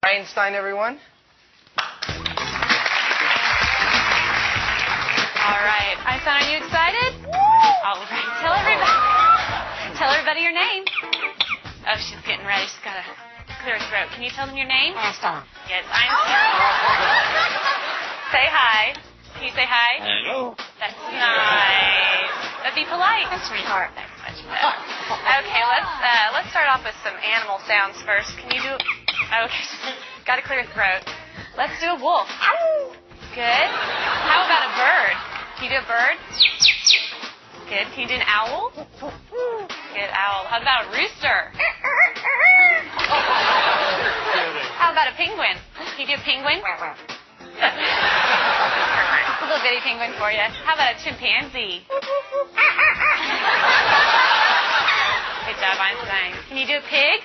Einstein, everyone. All right. Einstein, are you excited? All right. Tell everybody your name. Oh, she's getting ready. She's got to clear her throat. Can you tell them your name? Einstein. Yes, Einstein. Say hi. Can you say hi? Hello. That's nice. But be polite. That's sweetheart. That's much better. Okay, let's start off with some animal sounds first. Can you do? Okay, got to clear your throat. Let's do a wolf. Good. How about a bird? Can you do a bird? Good. Can you do an owl? Good, owl. How about a rooster? How about a penguin? Can you do a penguin? It's a little bitty penguin for you. How about a chimpanzee? Good job, Einstein. Can you do a pig?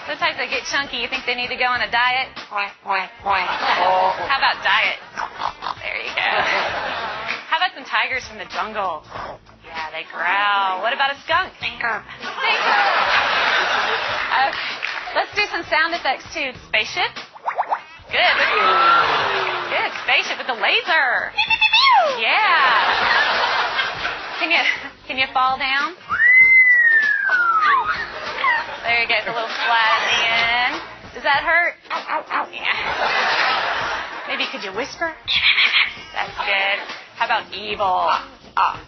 Sometimes they get chunky. You think they need to go on a diet? How about diet? There you go. How about some tigers from the jungle? Yeah, they growl. What about a skunk? Stinker. Okay. Let's do some sound effects too. Spaceship? Good. Good. Spaceship with a laser. Yeah. Can you fall down? There you go. It's a little flat at the end. Does that hurt? Yeah. Maybe could you whisper? That's good. How about evil? Good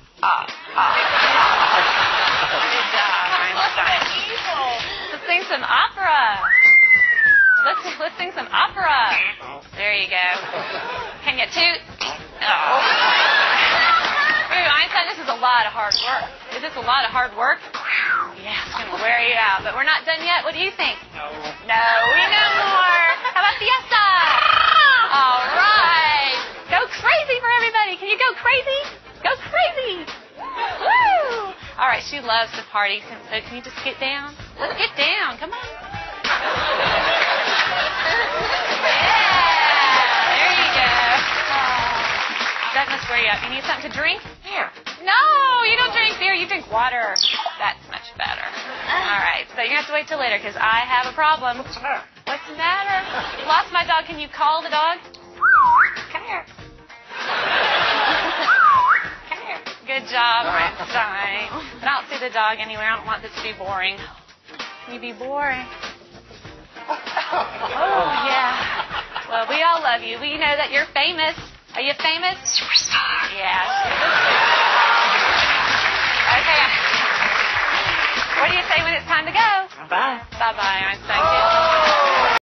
job, Einstein. Let's sing some opera. Let's sing some opera. There you go. Can you toot? Oh. Einstein, this is a lot of hard work. Is this a lot of hard work? Yeah, it's going to wear you out. But we're not done yet. What do you think? No, we know more. How about siesta? All right. Go crazy for everybody. Can you go crazy? Go crazy. Woo! All right, she loves to party. So can you just get down? Let's get down. Come on. Yeah. There you go. That must wear you out. You need something to drink? Here. No, you don't drink beer. You drink water. That's much better. All right, so you're going to have to wait till later because I have a problem. What's the matter? What's the matter? Lost my dog. Can you call the dog? Come here. Come here. Good job, Einstein. But I don't see the dog anywhere. I don't want this to be boring. Can you be boring? Oh, yeah. Well, we all love you. We know that you're famous. Are you famous? Superstar. Yeah. Okay. What do you say when it's time to go? Bye. Bye-bye, Einstein.